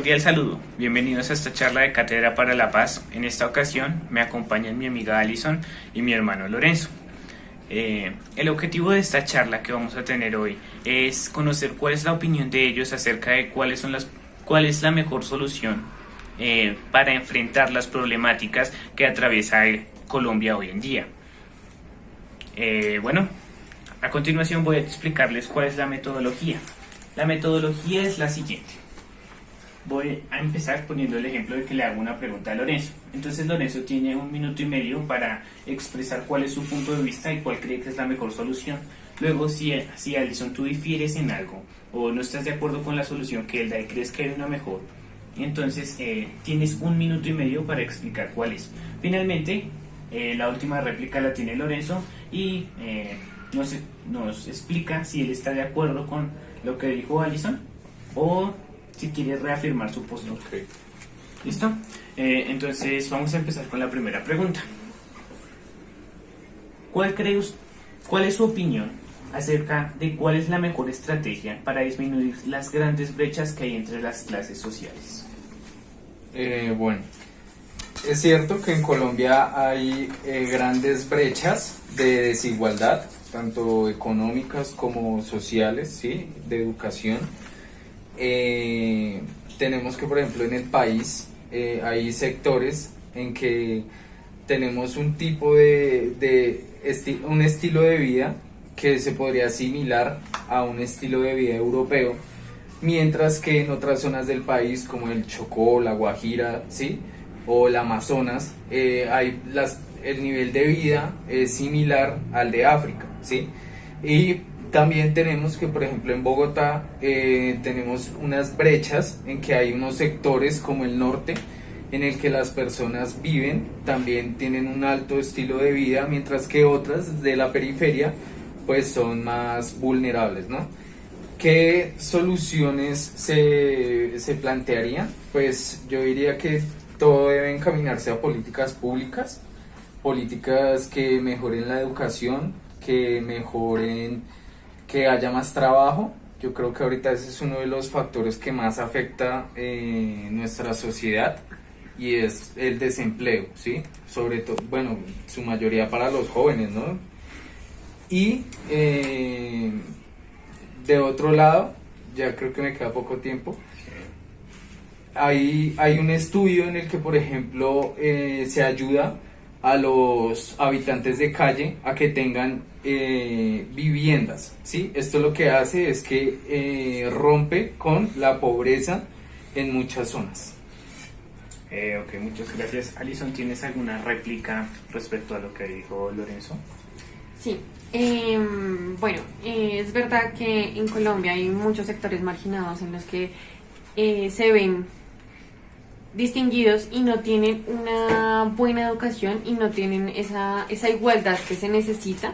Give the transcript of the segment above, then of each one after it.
cordial saludo, bienvenidos a esta charla de Cátedra para la Paz. En esta ocasión me acompañan mi amiga Alison y mi hermano Lorenzo. El objetivo de esta charla que vamos a tener hoy es conocer cuál es la opinión de ellos acerca de cuál es la mejor solución para enfrentar las problemáticas que atraviesa Colombia hoy en día. Bueno, a continuación voy a explicarles cuál es la metodología. La metodología es la siguiente. Voy a empezar poniendo el ejemplo de que le hago una pregunta a Lorenzo. Entonces Lorenzo tiene 1 minuto y medio para expresar cuál es su punto de vista y cuál cree que es la mejor solución. Luego, si Alison, tú difieres en algo o no estás de acuerdo con la solución que él da y crees que hay una mejor, entonces tienes 1 minuto y medio para explicar cuál es. Finalmente, la última réplica la tiene Lorenzo y nos explica si él está de acuerdo con lo que dijo Alison o si quiere reafirmar su postura. Okay. ¿Listo? Entonces vamos a empezar con la primera pregunta. ¿Cuál es su opinión acerca de cuál es la mejor estrategia para disminuir las grandes brechas que hay entre las clases sociales? Bueno, es cierto que en Colombia hay grandes brechas de desigualdad, tanto económicas como sociales, ¿sí? De educación. Tenemos que, por ejemplo, en el país hay sectores en que tenemos un tipo un estilo de vida que se podría asimilar a un estilo de vida europeo, mientras que en otras zonas del país como el Chocó, la Guajira, ¿sí? O el Amazonas, el nivel de vida es similar al de África, ¿sí? Y también tenemos que, por ejemplo, en Bogotá tenemos unas brechas en que hay unos sectores como el norte en el que las personas viven, también tienen un alto estilo de vida, mientras que otras de la periferia pues son más vulnerables, ¿no? ¿Qué soluciones se plantearían? Pues yo diría que todo debe encaminarse a políticas públicas, políticas que mejoren la educación, que mejoren que haya más trabajo. Yo creo que ahorita ese es uno de los factores que más afecta nuestra sociedad y es el desempleo, ¿sí? Sobre todo, bueno, su mayoría para los jóvenes, ¿no? Y de otro lado, ya creo que me queda poco tiempo, hay un estudio en el que, por ejemplo, se ayuda a los habitantes de calle a que tengan viviendas, ¿sí? Esto lo que hace es que rompe con la pobreza en muchas zonas. Ok, muchas gracias. Alison, ¿tienes alguna réplica respecto a lo que dijo Lorenzo? Sí, bueno, es verdad que en Colombia hay muchos sectores marginados en los que se ven distinguidos y no tienen una buena educación y no tienen esa igualdad que se necesita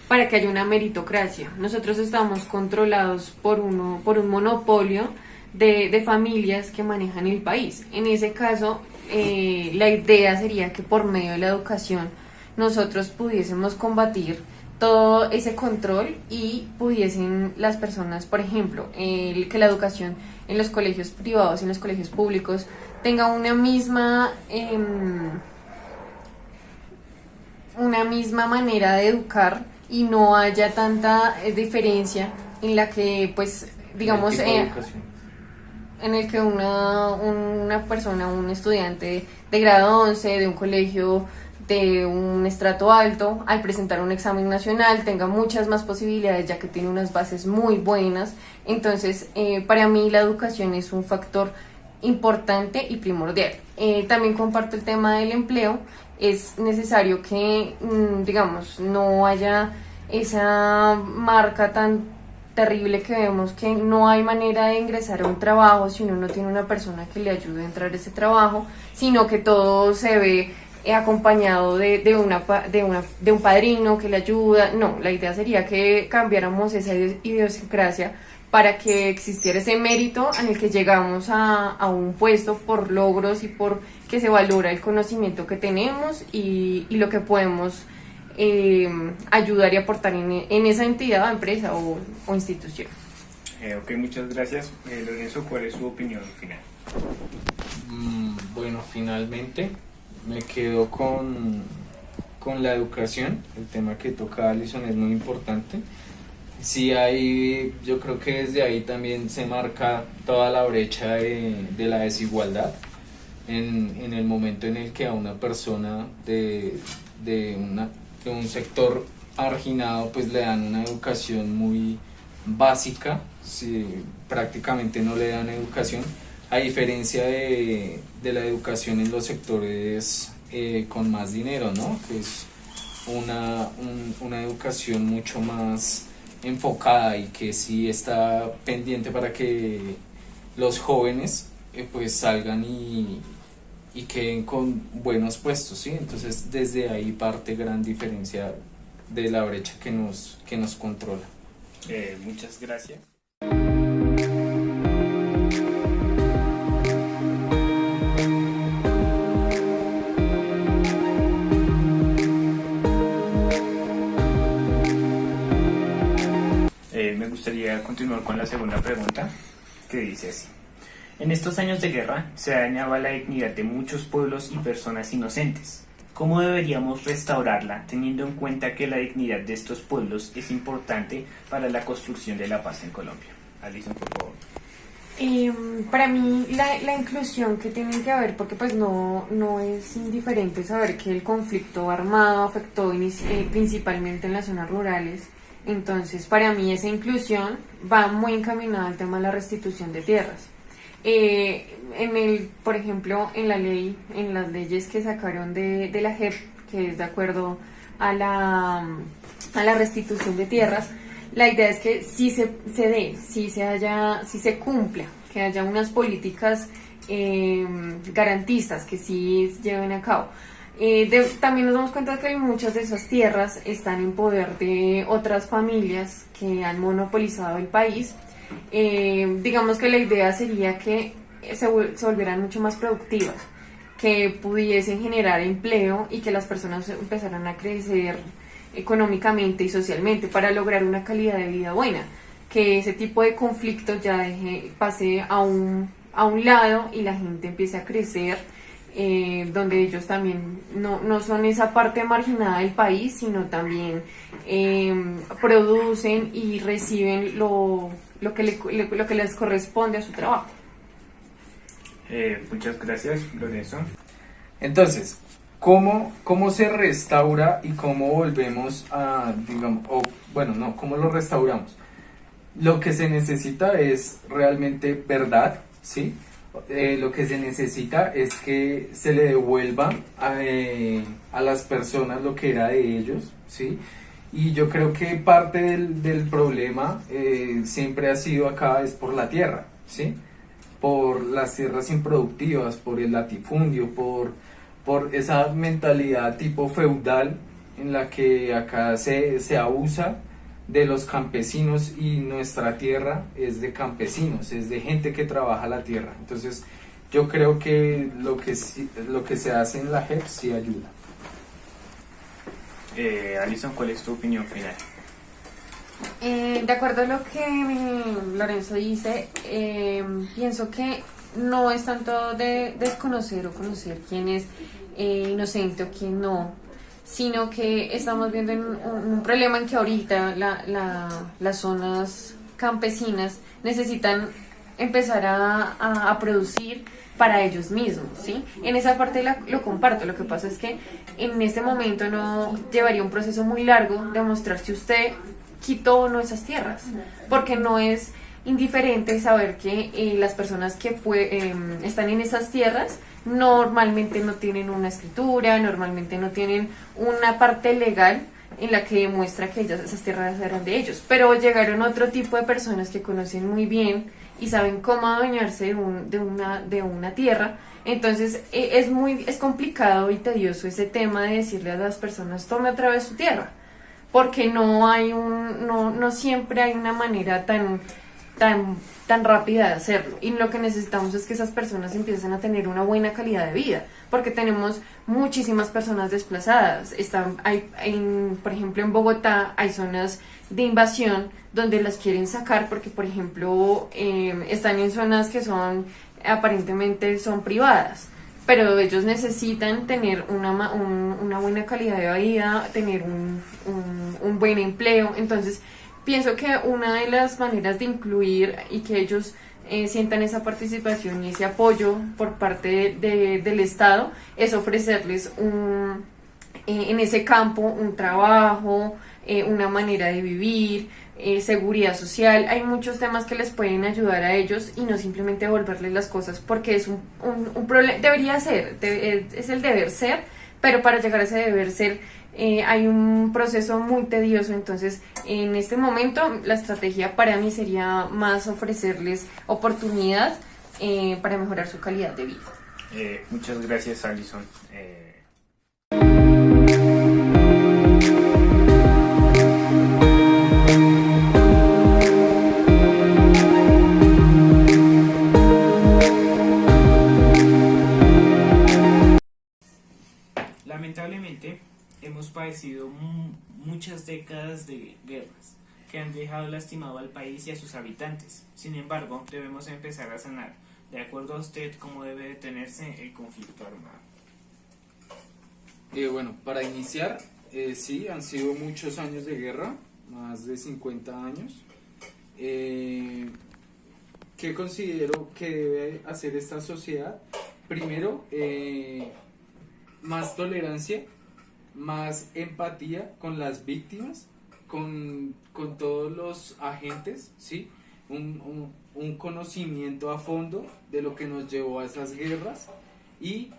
para que haya una meritocracia. Nosotros estamos controlados por un monopolio de familias que manejan el país. En ese caso, la idea sería que por medio de la educación nosotros pudiésemos combatir todo ese control y pudiesen las personas, por ejemplo, que la educación en los colegios privados y en los colegios públicos tenga una misma manera de educar y no haya tanta diferencia en la que, pues, digamos, en el que una persona, un estudiante de grado 11 de un colegio de un estrato alto, al presentar un examen nacional tenga muchas más posibilidades ya que tiene unas bases muy buenas. Entonces, para mí la educación es un factor importante y primordial. También comparto el tema del empleo. Es necesario que, digamos, no haya esa marca tan terrible que vemos que no hay manera de ingresar a un trabajo si uno no tiene una persona que le ayude a entrar a ese trabajo, sino que todo se ve acompañado de un padrino que le ayuda. No, la idea sería que cambiáramos esa idiosincrasia para que existiera ese mérito en el que llegamos a un puesto por logros y por que se valora el conocimiento que tenemos y lo que podemos ayudar y aportar en esa entidad, empresa o institución. Ok, muchas gracias. Lorenzo, ¿cuál es su opinión final? Bueno, finalmente me quedo con la educación. El tema que toca Alison es muy importante. Sí, ahí yo creo que desde ahí también se marca toda la brecha de la desigualdad en el momento en el que a una persona de un sector marginado pues le dan una educación muy básica, si prácticamente no le dan educación, a diferencia de la educación en los sectores con más dinero, ¿no? Que es una educación mucho más enfocada y que sí está pendiente para que los jóvenes pues salgan y queden con buenos puestos, ¿sí? Entonces desde ahí parte gran diferencia de la brecha que nos controla. Muchas gracias. Me gustaría continuar con la segunda pregunta, que dice así. En estos años de guerra se dañaba la dignidad de muchos pueblos y personas inocentes. ¿Cómo deberíamos restaurarla, teniendo en cuenta que la dignidad de estos pueblos es importante para la construcción de la paz en Colombia? Alison, por favor. Para mí la inclusión que tiene que haber, porque pues no es indiferente saber que el conflicto armado afectó principalmente en las zonas rurales. Entonces, para mí esa inclusión va muy encaminada al tema de la restitución de tierras. Por ejemplo, en las leyes que sacaron de la JEP, que es de acuerdo a la restitución de tierras, la idea es que sí se dé, sí se cumpla, que haya unas políticas garantistas que sí lleven a cabo. También nos damos cuenta de que muchas de esas tierras están en poder de otras familias que han monopolizado el país. Digamos que la idea sería que se volvieran mucho más productivas, que pudiesen generar empleo y que las personas empezaran a crecer económicamente y socialmente para lograr una calidad de vida buena, que ese tipo de conflictos ya pase a un lado y la gente empiece a crecer, donde ellos también no son esa parte marginada del país, sino también producen y reciben lo que les corresponde a su trabajo. Muchas gracias, Lorenzo. Entonces, ¿cómo se restaura y cómo volvemos a, digamos, cómo lo restauramos? Lo que se necesita es realmente verdad, ¿sí? Lo que se necesita es que se le devuelva a las personas lo que era de ellos, ¿sí? Y yo creo que parte del problema siempre ha sido acá es por la tierra, ¿sí? Por las tierras improductivas, por el latifundio, por esa mentalidad tipo feudal en la que acá se abusa de los campesinos y nuestra tierra es de campesinos, es de gente que trabaja la tierra. Entonces yo creo que lo que se hace en la JEP sí ayuda. Alison, ¿cuál es tu opinión final? De acuerdo a lo que Lorenzo dice, pienso que no es tanto de desconocer o conocer quién es inocente o quién no, sino que estamos viendo un problema en que ahorita las zonas campesinas necesitan empezar a producir para ellos mismos, ¿sí? En esa parte lo comparto. Lo que pasa es que en este momento no llevaría un proceso muy largo de mostrar si usted quitó o no esas tierras, porque no es indiferente saber que las personas que están en esas tierras normalmente no tienen una escritura, normalmente no tienen una parte legal en la que demuestra que esas tierras eran de ellos, pero llegaron otro tipo de personas que conocen muy bien y saben cómo adueñarse de una tierra. Entonces es complicado y tedioso ese tema de decirle a las personas tome otra vez su tierra, porque no siempre hay una manera tan rápida de hacerlo, y lo que necesitamos es que esas personas empiecen a tener una buena calidad de vida, porque tenemos muchísimas personas desplazadas. Por ejemplo, en Bogotá hay zonas de invasión donde las quieren sacar porque, por ejemplo, están en zonas que son aparentemente son privadas, pero ellos necesitan tener una buena calidad de vida, tener un buen empleo. Entonces pienso que una de las maneras de incluir y que ellos sientan esa participación y ese apoyo por parte del Estado es ofrecerles en ese campo un trabajo, una manera de vivir, seguridad social. Hay muchos temas que les pueden ayudar a ellos y no simplemente devolverles las cosas porque es un problema, debería ser, es el deber ser, pero para llegar a ese deber ser hay un proceso muy tedioso. Entonces en este momento la estrategia para mí sería más ofrecerles oportunidad para mejorar su calidad de vida. Muchas gracias, Alison. Lamentablemente, hemos padecido muchas décadas de guerras que han dejado lastimado al país y a sus habitantes. Sin embargo, debemos empezar a sanar. De acuerdo a usted, ¿cómo debe detenerse el conflicto armado? Bueno, para iniciar, sí, han sido muchos años de guerra, más de 50 años. ¿Qué considero que debe hacer esta sociedad? Primero, más tolerancia, más empatía con las víctimas, con todos los agentes, ¿sí? Un conocimiento a fondo de lo que nos llevó a esas guerras y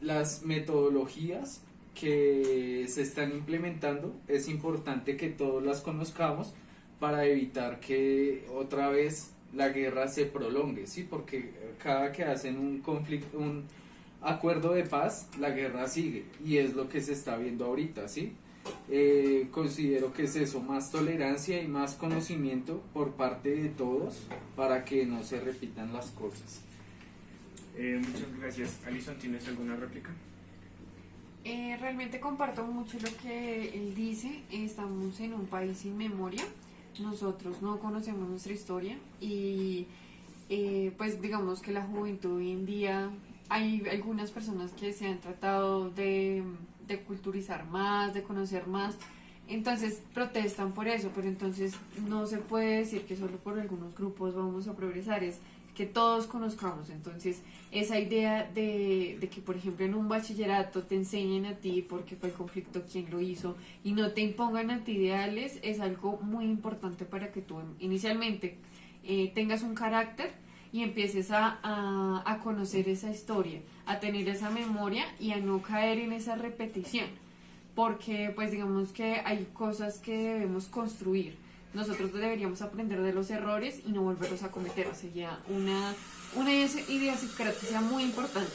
las metodologías que se están implementando. Es importante que todos las conozcamos para evitar que otra vez la guerra se prolongue, ¿sí? Porque cada que hacen un conflicto, un acuerdo de paz, la guerra sigue y es lo que se está viendo ahorita, ¿sí? Considero que es eso, más tolerancia y más conocimiento por parte de todos para que no se repitan las cosas. Muchas gracias. Alison, ¿tienes alguna réplica? Realmente comparto mucho lo que él dice. Estamos en un país sin memoria, nosotros no conocemos nuestra historia y pues digamos que la juventud hoy en día, hay algunas personas que se han tratado de culturizar más, de conocer más, entonces protestan por eso, pero entonces no se puede decir que solo por algunos grupos vamos a progresar, es que todos conozcamos. Entonces esa idea de que por ejemplo en un bachillerato te enseñen a ti por qué fue el conflicto, quién lo hizo y no te impongan a ti ideales, es algo muy importante para que tú inicialmente tengas un carácter y empieces a conocer esa historia, a tener esa memoria y a no caer en esa repetición, porque pues digamos que hay cosas que debemos construir. Nosotros deberíamos aprender de los errores y no volverlos a cometer. Sería una idiosincrasia muy importante.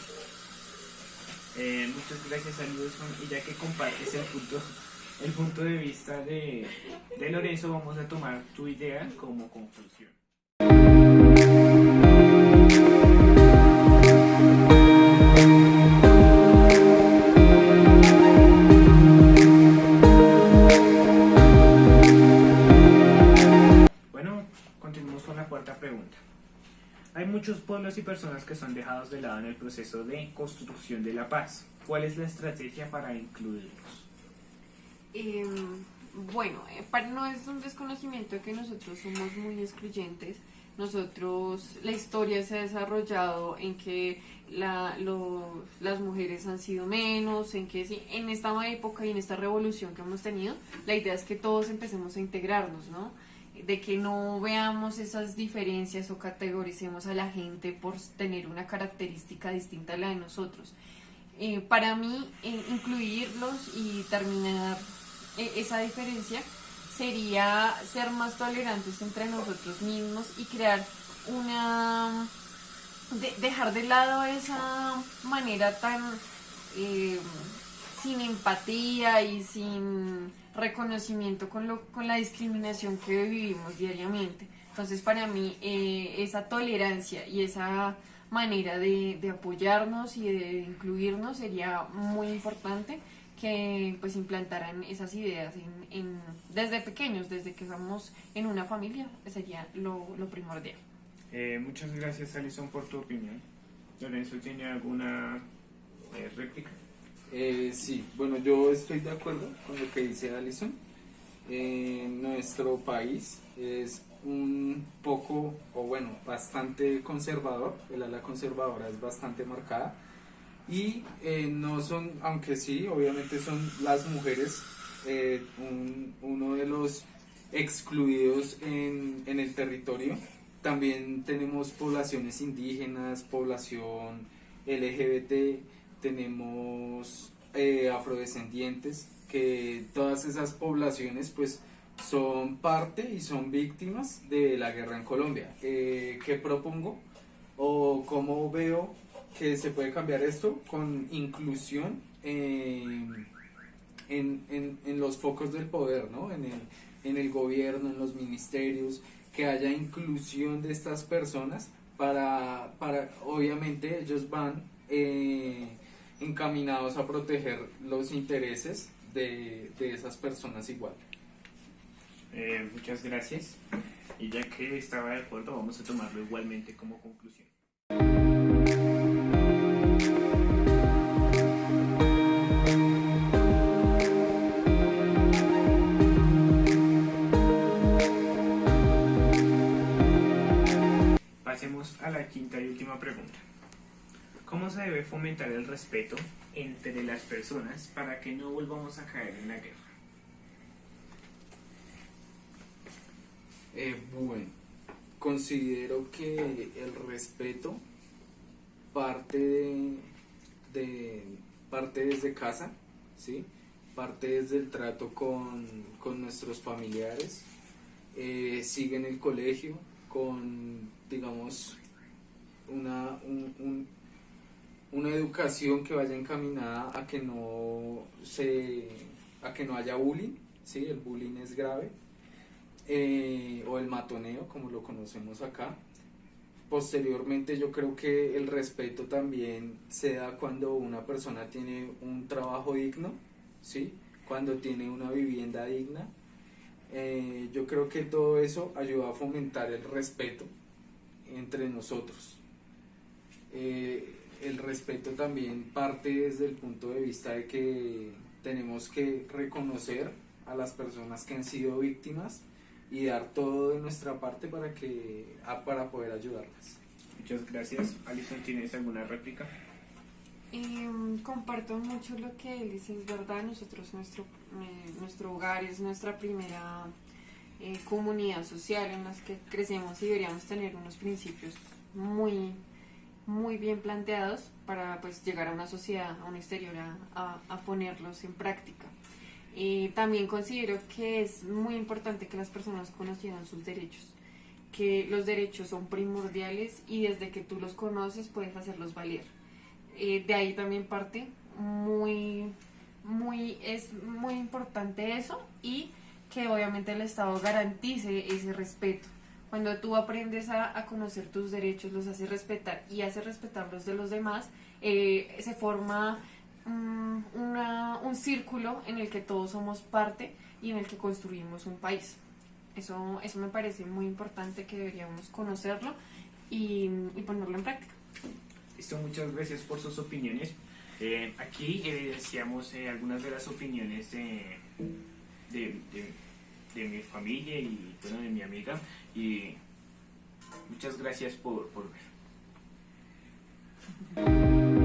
Muchas gracias, Alison. Y ya que compartes el punto de vista de Lorenzo, vamos a tomar tu idea como conclusión. Cuarta pregunta. Hay muchos pueblos y personas que son dejados de lado en el proceso de construcción de la paz. ¿Cuál es la estrategia para incluirlos? Bueno, no es un desconocimiento de que nosotros somos muy excluyentes. La historia se ha desarrollado en que las mujeres han sido menos, en que sí, en esta época y en esta revolución que hemos tenido, la idea es que todos empecemos a integrarnos, ¿no? De que no veamos esas diferencias o categoricemos a la gente por tener una característica distinta a la de nosotros. Para mí, incluirlos y terminar esa diferencia sería ser más tolerantes entre nosotros mismos y crear dejar de lado esa manera tan sin empatía y sin reconocimiento con la discriminación que vivimos diariamente. Entonces para mí esa tolerancia y esa manera de apoyarnos y de incluirnos sería muy importante, que pues implantaran esas ideas desde pequeños, desde que estamos en una familia, sería lo primordial. Muchas gracias, Alison, por tu opinión. Lorenzo, ¿tiene alguna réplica? Sí, bueno, yo estoy de acuerdo con lo que dice Alison. Nuestro país es un poco, o bueno, bastante conservador, el ala conservadora es bastante marcada y no son, aunque sí, obviamente son las mujeres uno de los excluidos en el territorio. También tenemos poblaciones indígenas, población LGBT, tenemos afrodescendientes, que todas esas poblaciones pues son parte y son víctimas de la guerra en Colombia. ¿Qué propongo? ¿O cómo veo que se puede cambiar esto? Con inclusión en los focos del poder, ¿no? En el gobierno, en los ministerios, que haya inclusión de estas personas para obviamente ellos van encaminados a proteger los intereses de esas personas igual. Muchas gracias. Y ya que estaba de acuerdo, vamos a tomarlo igualmente como conclusión. Pasemos a la quinta y última pregunta. ¿Cómo se debe fomentar el respeto entre las personas para que no volvamos a caer en la guerra? Bueno, considero que el respeto parte parte desde casa, ¿sí? Parte desde el trato con nuestros familiares, sigue en el colegio con, digamos, una educación que vaya encaminada a que no haya bullying, ¿sí? El bullying es grave, o el matoneo como lo conocemos acá. Posteriormente yo creo que el respeto también se da cuando una persona tiene un trabajo digno, ¿sí? Cuando tiene una vivienda digna. Yo creo que todo eso ayuda a fomentar el respeto entre nosotros. El respeto también parte desde el punto de vista de que tenemos que reconocer a las personas que han sido víctimas y dar todo de nuestra parte para poder ayudarlas. Muchas gracias. Alison, ¿tienes alguna réplica? Comparto mucho lo que él dice, es verdad. Nosotros, nuestro hogar es nuestra primera comunidad social en la que crecemos y deberíamos tener unos principios muy, muy bien planteados para pues llegar a una sociedad, a un exterior, a ponerlos en práctica. También considero que es muy importante que las personas conozcan sus derechos, que los derechos son primordiales y desde que tú los conoces puedes hacerlos valer. De ahí también parte es muy importante eso, y que obviamente el Estado garantice ese respeto. Cuando tú aprendes a conocer tus derechos, los haces respetar y haces respetar los de los demás, se forma un círculo en el que todos somos parte y en el que construimos un país. Eso me parece muy importante, que deberíamos conocerlo y ponerlo en práctica. Listo, muchas gracias por sus opiniones. Aquí decíamos algunas de las opiniones de mi familia y bueno, de mi amiga, y muchas gracias por ver.